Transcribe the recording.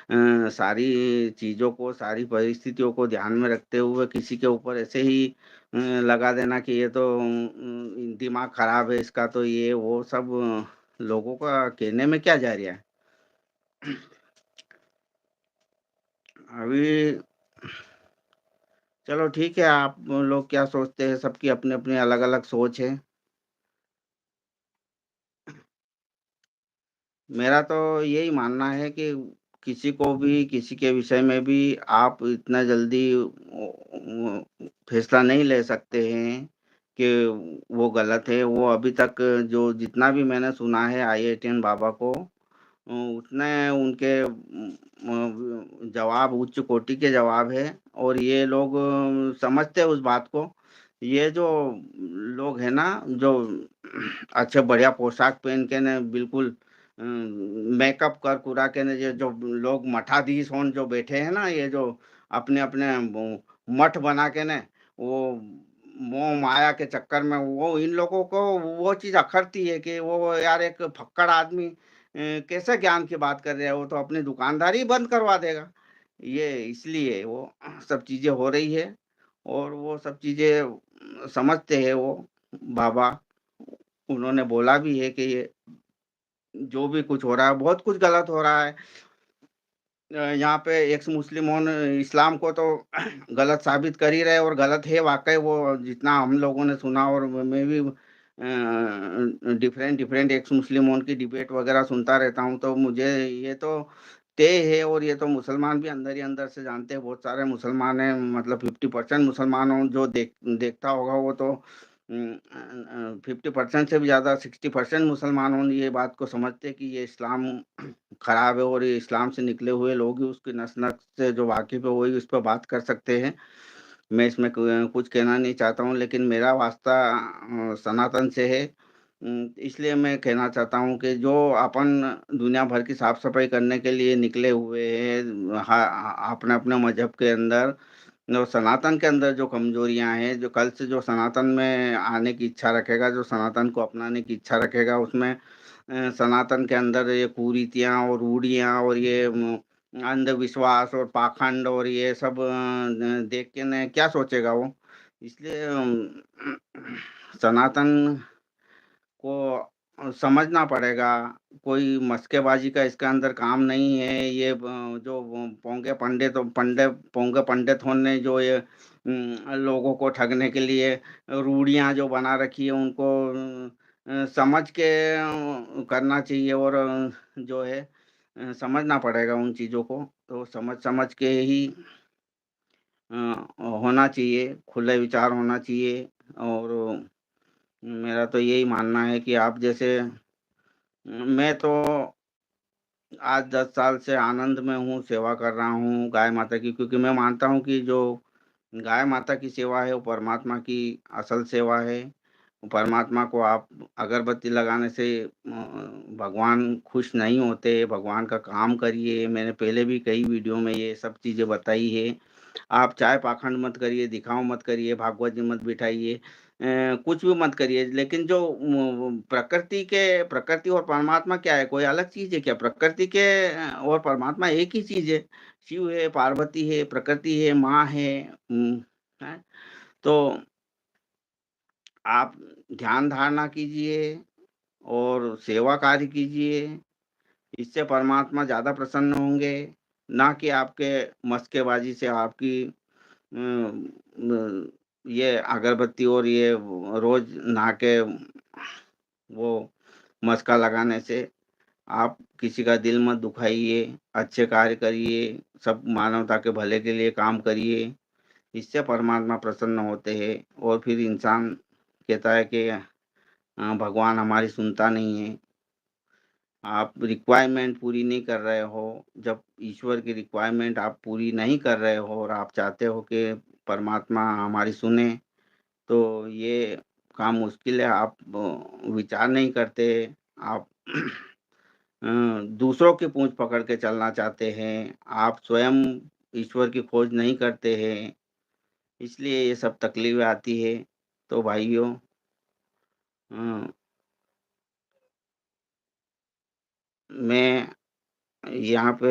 सारी चीज़ों को, सारी परिस्थितियों को ध्यान में रखते हुए किसी के ऊपर ऐसे ही लगा देना कि ये तो दिमाग खराब है इसका तो ये वो सब लोगों का कहने में क्या जा रहा है। अभी चलो ठीक है, आप लोग क्या सोचते हैं, सबकी अपनी-अपनी अलग-अलग सोच है। मेरा तो यही मानना है कि किसी को भी, किसी के विषय में भी आप इतना जल्दी फैसला नहीं ले सकते हैं कि वो गलत है। वो अभी तक जो जितना भी मैंने सुना है आईआईटीयन बाबा को उसने उनके जवाब उच्च कोटि के जवाब है और ये लोग समझते हैं उस बात को। ये जो लोग हैं ना, जो अच्छे बढ़िया पोशाक पहन के न बिल्कुल मेकअप कर कुरा के न ये जो लोग मठाधीश होन जो बैठे हैं ना, ये जो अपने-अपने वो मठ बना के न वो मोह माया के चक्कर में वो इन लोगों को वो चीज़ अखरती है कि वो यार एक फक्कड़ आदमी कैसे ज्ञान की बात कर रहा है, वो तो अपनी दुकानदारी बंद करवा देगा। ये इसलिए वो सब चीज़ें हो रही है और वो सब चीज़ें समझते हैं वो बाबा। उन्होंने बोला भी है कि ये जो भी कुछ हो रहा है, बहुत कुछ गलत हो रहा है। यहाँ पे एक्स मुस्लिम होन इस्लाम को तो गलत साबित कर ही रहे और गलत है वाक़ई वो जितना हम लोगों ने सुना और मैं भी डिफरेंट डिफरेंट एक्स मुस्लिम की डिबेट वग़ैरह सुनता रहता हूँ, तो मुझे ये तो तय है और ये तो मुसलमान भी अंदर ही अंदर से जानते हैं, बहुत सारे मुसलमान हैं मतलब 50% मुसलमान हों जो देखता होगा वो तो 50% से भी ज़्यादा 60% मुसलमान हों ये बात को समझते हैं कि ये इस्लाम खराब है और ये इस्लाम से निकले हुए लोग ही उसकी नस-नस से जो वाकिफ़ है वही उस पे बात कर सकते हैं। मैं इसमें कुछ कहना नहीं चाहता हूँ लेकिन मेरा वास्ता सनातन से है। इसलिए मैं कहना चाहता हूँ कि जो अपन दुनिया भर की साफ-सफाई करने के लिए निकले हुए हैं अपने-अपने मज़हब के अंदर जो सनातन के अंदर जो कमज़ोरियाँ हैं, जो कल से जो सनातन में आने की इच्छा रखेगा, जो सनातन को अपनाने की इच्छा रखेगा उसमें सनातन के अंदर ये कुरीतियाँ और रूढ़ियाँ और ये अंधविश्वास और पाखंड और ये सब देख के न क्या सोचेगा वो? इसलिए सनातन को समझना पड़ेगा। कोई मस्केबाज़ी का इसके अंदर काम नहीं है। ये जो पोंगे पोंगे पंडित होने जो ये लोगों को ठगने के लिए रूढ़ियाँ जो बना रखी है उनको समझ के करना चाहिए और जो है समझना पड़ेगा उन चीज़ों को। तो समझ-समझ के ही होना चाहिए, खुले विचार होना चाहिए और मेरा तो यही मानना है कि आप जैसे मैं तो आज 10 साल से आनंद में हूँ, सेवा कर रहा हूँ गाय माता की क्योंकि मैं मानता हूँ कि जो गाय माता की सेवा है, वो परमात्मा की असल सेवा है। परमात्मा को आप अगरबत्ती लगाने से भगवान खुश नहीं होते, भगवान का काम करिए। मैंने पहले भी कई वीडियो में ये सब चीज़ें बताई है। आप चाहे पाखंड मत करिए, दिखावा मत करिए, भागवत जी मत बिठाइए, कुछ भी मत करिए। लेकिन जो प्रकृति और परमात्मा क्या है? कोई अलग चीज़ है क्या? प्रकृति के और परमात्मा एक ही चीज़ है। शिव है, पार्वती है, प्रकृति है, माँ है। हैं? तो आप ध्यान धारणा कीजिए और सेवा कार्य कीजिए। इससे परमात्मा ज़्यादा प्रसन्न होंगे, ना कि आपके मस्केबाज़ी से आपकी न ये अगरबत्ती और ये रोज़ नहा के वो मस्का लगाने से आप किसी का दिल मत दुखाइए, अच्छे कार्य करिए, सब मानवता के भले के लिए काम करिए। इससे परमात्मा प्रसन्न होते हैं और फिर इंसान कहता है कि भगवान हमारी सुनता नहीं है। आप रिक्वायरमेंट पूरी नहीं कर रहे हो, जब ईश्वर की रिक्वायरमेंट आप पूरी नहीं कर रहे हो और आप चाहते हो कि परमात्मा हमारी सुने, तो ये काम मुश्किल है। आप विचार नहीं करते, आप दूसरों की पूँछ पकड़ के चलना चाहते हैं, आप स्वयं ईश्वर की खोज नहीं करते हैं, इसलिए ये सब तकलीफ़ें आती है। तो भाइयों अ, मैं यहाँ पे